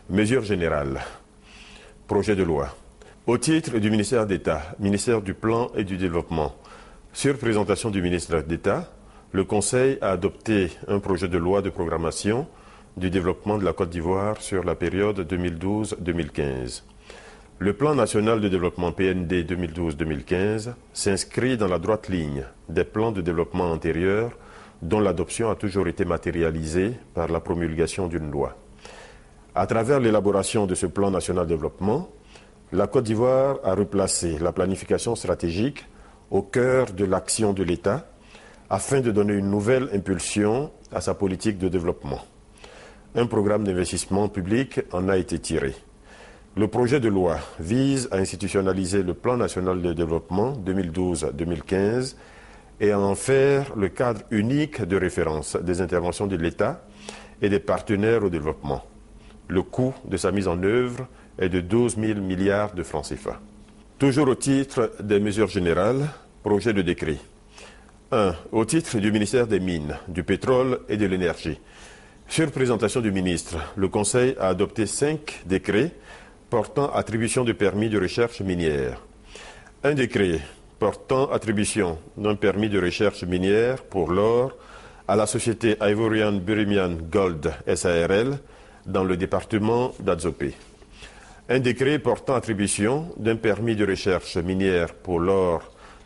Mesures générales. Projet de loi. Au titre du ministère d'État, ministère du Plan et du Développement, sur présentation du ministre d'État, le Conseil a adopté un projet de loi de programmation du développement de la Côte d'Ivoire sur la période 2012-2015. Le Plan national de développement PND 2012-2015 s'inscrit dans la droite ligne des plans de développement antérieurs dont l'adoption a toujours été matérialisée par la promulgation d'une loi. À travers l'élaboration de ce plan national de développement, la Côte d'Ivoire a replacé la planification stratégique au cœur de l'action de l'État afin de donner une nouvelle impulsion à sa politique de développement. Un programme d'investissement public en a été tiré. Le projet de loi vise à institutionnaliser le plan national de développement 2012-2015 et à en faire le cadre unique de référence des interventions de l'État et des partenaires au développement. Le coût de sa mise en œuvre est de 12 000 milliards de francs CFA. Toujours au titre des mesures générales, projet de décret. 1. Au titre du ministère des Mines, du Pétrole et de l'Énergie. Sur présentation du ministre, le Conseil a adopté 5 décrets portant attribution de permis de recherche minière. Un décret portant attribution d'un permis de recherche minière pour l'or à la société Ivorian Birimian Gold SARL dans le département d'Adzopé. Un décret portant attribution d'un permis de recherche minière pour l'or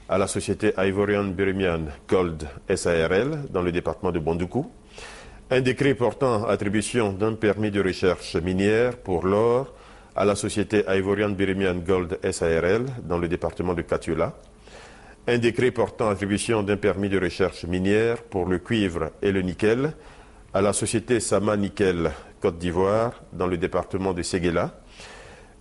à la société Ivorian Birimian Gold SARL dans le département de Bondoukou. Un décret portant attribution d'un permis de recherche minière pour l'or à la société Ivorian Birimian Gold SARL dans le département de Katiula. Un décret portant attribution d'un permis de recherche minière pour le cuivre et le nickel à la société Sama Nickel Côte d'Ivoire dans le département de Séguéla.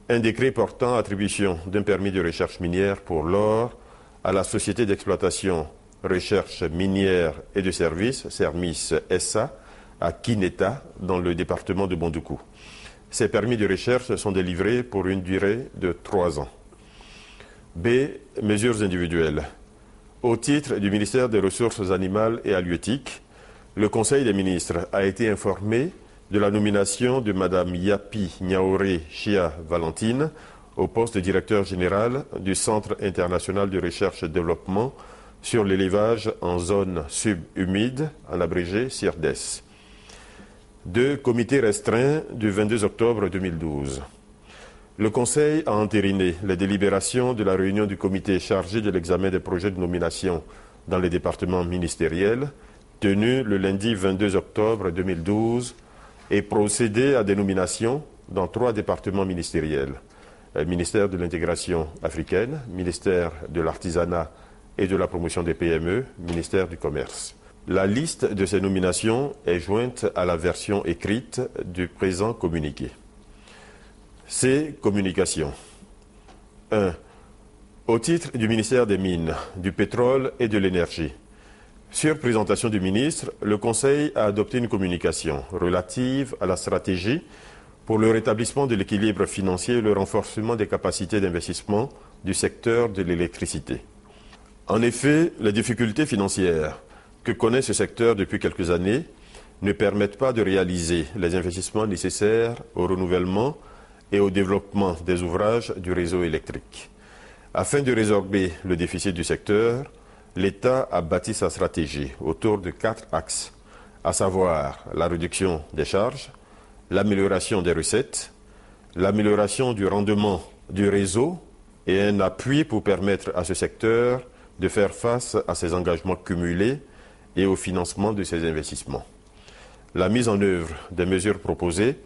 Un décret portant attribution d'un permis de recherche minière pour l'or à la société d'exploitation recherche minière et de services, Sermis SA, à Kineta dans le département de Bondoukou. Ces permis de recherche sont délivrés pour une durée de 3 ans. B. Mesures individuelles. Au titre du ministère des Ressources animales et halieutiques, le Conseil des ministres a été informé de la nomination de Mme Yapi Niaoré Chia Valentine au poste de directeur général du Centre international de recherche et développement sur l'élevage en zone subhumide, en abrégé CIRDES. 2. Comité restreint du 22 octobre 2012. Le Conseil a entériné les délibérations de la réunion du comité chargé de l'examen des projets de nomination dans les départements ministériels, tenue le lundi 22 octobre 2012, et procédé à des nominations dans 3 départements ministériels. Ministère de l'intégration africaine, ministère de l'artisanat et de la promotion des PME, ministère du commerce. La liste de ces nominations est jointe à la version écrite du présent communiqué. C. Communication. 1. Au titre du ministère des Mines, du Pétrole et de l'Énergie. Sur présentation du ministre, le Conseil a adopté une communication relative à la stratégie pour le rétablissement de l'équilibre financier et le renforcement des capacités d'investissement du secteur de l'électricité. En effet, les difficultés financières que connaît ce secteur depuis quelques années ne permettent pas de réaliser les investissements nécessaires au renouvellement et au développement des ouvrages du réseau électrique. Afin de résorber le déficit du secteur, l'État a bâti sa stratégie autour de 4 axes, à savoir la réduction des charges, l'amélioration des recettes, l'amélioration du rendement du réseau et un appui pour permettre à ce secteur de faire face à ses engagements cumulés et au financement de ses investissements. La mise en œuvre des mesures proposées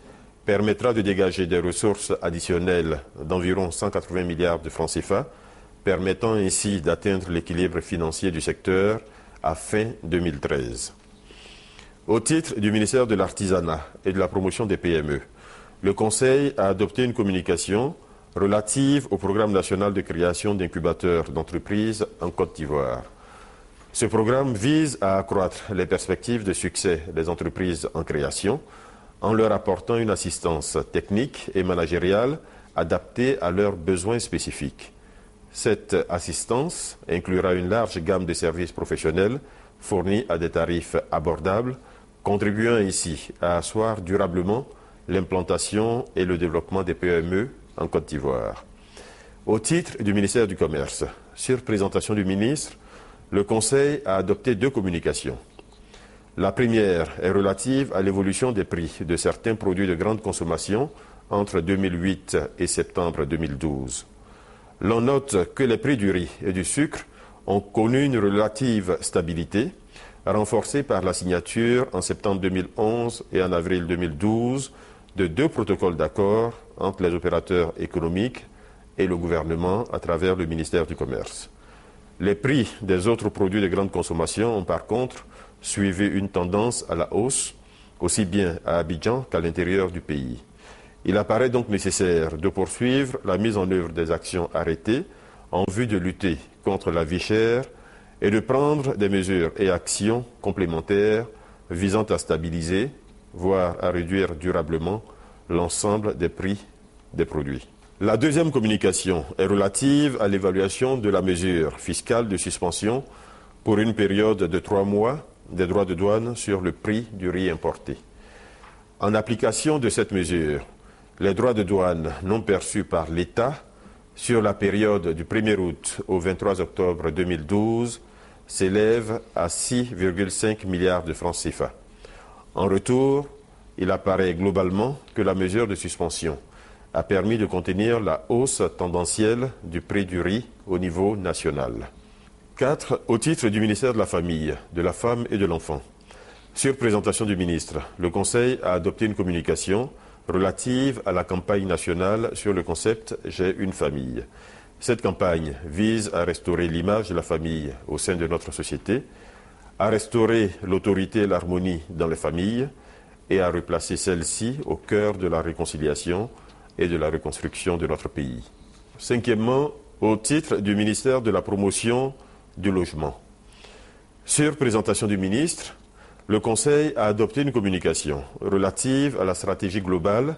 permettra de dégager des ressources additionnelles d'environ 180 milliards de francs CFA, permettant ainsi d'atteindre l'équilibre financier du secteur à fin 2013. Au titre du ministère de l'Artisanat et de la promotion des PME, le Conseil a adopté une communication relative au programme national de création d'incubateurs d'entreprises en Côte d'Ivoire. Ce programme vise à accroître les perspectives de succès des entreprises en création en leur apportant une assistance technique et managériale adaptée à leurs besoins spécifiques. Cette assistance inclura une large gamme de services professionnels fournis à des tarifs abordables, contribuant ainsi à asseoir durablement l'implantation et le développement des PME en Côte d'Ivoire. Au titre du ministère du Commerce, sur présentation du ministre, le Conseil a adopté 2 communications. La première est relative à l'évolution des prix de certains produits de grande consommation entre 2008 et septembre 2012. L'on note que les prix du riz et du sucre ont connu une relative stabilité, renforcée par la signature en septembre 2011 et en avril 2012 de 2 protocoles d'accord entre les opérateurs économiques et le gouvernement à travers le ministère du Commerce. Les prix des autres produits de grande consommation ont par contre suivi une tendance à la hausse, aussi bien à Abidjan qu'à l'intérieur du pays. Il apparaît donc nécessaire de poursuivre la mise en œuvre des actions arrêtées en vue de lutter contre la vie chère et de prendre des mesures et actions complémentaires visant à stabiliser, voire à réduire durablement l'ensemble des prix des produits. La deuxième communication est relative à l'évaluation de la mesure fiscale de suspension pour une période de 3 mois des droits de douane sur le prix du riz importé. En application de cette mesure, les droits de douane non perçus par l'État sur la période du 1er août au 23 octobre 2012 s'élèvent à 6,5 milliards de francs CFA. En retour, il apparaît globalement que la mesure de suspension a permis de contenir la hausse tendancielle du prix du riz au niveau national. 4. Au titre du ministère de la Famille, de la Femme et de l'Enfant. Sur présentation du ministre, le Conseil a adopté une communication relative à la campagne nationale sur le concept « J'ai une famille ». Cette campagne vise à restaurer l'image de la famille au sein de notre société, à restaurer l'autorité et l'harmonie dans les familles et à replacer celle-ci au cœur de la réconciliation et de la reconstruction de notre pays. 5. Au titre du ministère de la Promotion du Logement. Sur présentation du ministre, le Conseil a adopté une communication relative à la stratégie globale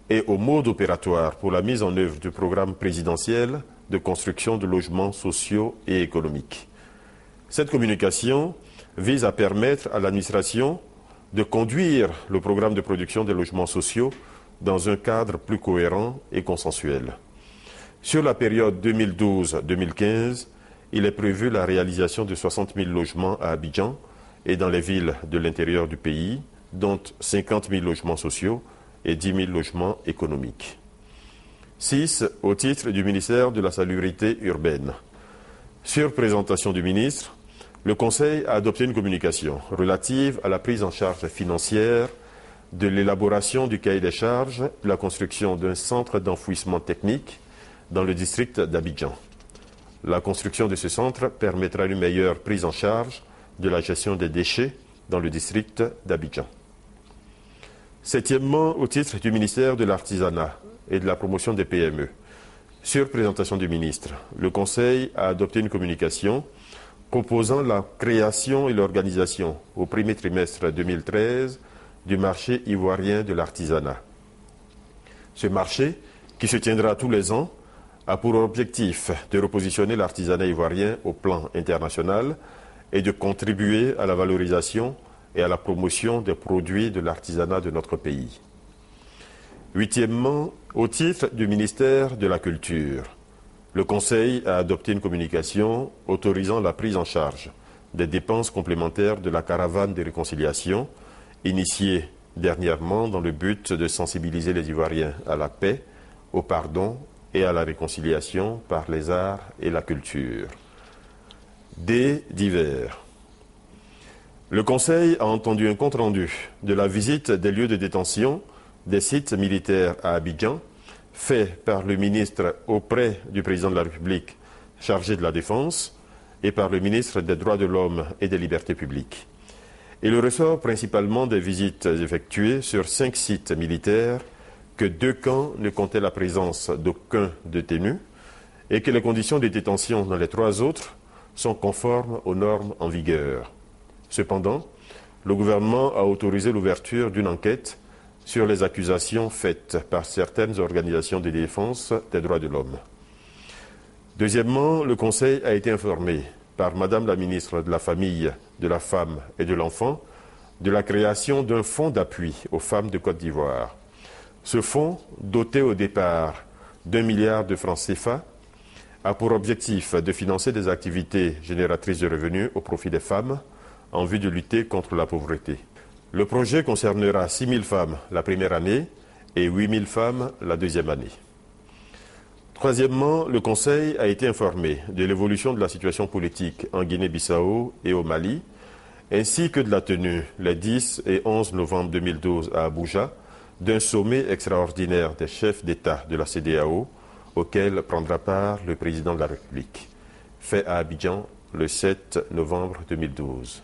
et au mode opératoire pour la mise en œuvre du programme présidentiel de construction de logements sociaux et économiques. Cette communication vise à permettre à l'administration de conduire le programme de production des logements sociaux dans un cadre plus cohérent et consensuel. Sur la période 2012-2015, il est prévu la réalisation de 60 000 logements à Abidjan et dans les villes de l'intérieur du pays, dont 50 000 logements sociaux et 10 000 logements économiques. 6. Au titre du ministère de la Salubrité urbaine. Sur présentation du ministre, le Conseil a adopté une communication relative à la prise en charge financière de l'élaboration du cahier des charges de la construction d'un centre d'enfouissement technique dans le district d'Abidjan. La construction de ce centre permettra une meilleure prise en charge de la gestion des déchets dans le district d'Abidjan. 7. Au titre du ministère de l'Artisanat et de la promotion des PME. Sur présentation du ministre, le Conseil a adopté une communication proposant la création et l'organisation au premier trimestre 2013 du marché ivoirien de l'artisanat. Ce marché, qui se tiendra tous les ans, a pour objectif de repositionner l'artisanat ivoirien au plan international et de contribuer à la valorisation et à la promotion des produits de l'artisanat de notre pays. 8. Au titre du ministère de la Culture, le Conseil a adopté une communication autorisant la prise en charge des dépenses complémentaires de la caravane de réconciliation initiée dernièrement dans le but de sensibiliser les Ivoiriens à la paix, au pardon et à la réconciliation par les arts et la culture. D. Divers. Le Conseil a entendu un compte-rendu de la visite des lieux de détention des sites militaires à Abidjan, fait par le ministre auprès du président de la République chargé de la Défense et par le ministre des Droits de l'Homme et des Libertés publiques. Il ressort principalement des visites effectuées sur 5 sites militaires que 2 camps ne comptaient la présence d'aucun détenu et que les conditions de détention dans les 3 autres sont conformes aux normes en vigueur. Cependant, le gouvernement a autorisé l'ouverture d'une enquête sur les accusations faites par certaines organisations de défense des droits de l'homme. 2. Le Conseil a été informé par Madame la ministre de la Famille, de la Femme et de l'Enfant de la création d'un fonds d'appui aux femmes de Côte d'Ivoire. Ce fonds, doté au départ d'1 milliard de francs CFA, a pour objectif de financer des activités génératrices de revenus au profit des femmes en vue de lutter contre la pauvreté. Le projet concernera 6 000 femmes la première année et 8 000 femmes la deuxième année. Troisièmement, le Conseil a été informé de l'évolution de la situation politique en Guinée-Bissau et au Mali, ainsi que de la tenue les 10 et 11 novembre 2012 à Abuja d'un sommet extraordinaire des chefs d'État de la CEDEAO auquel prendra part le président de la République, fait à Abidjan le 7 novembre 2012.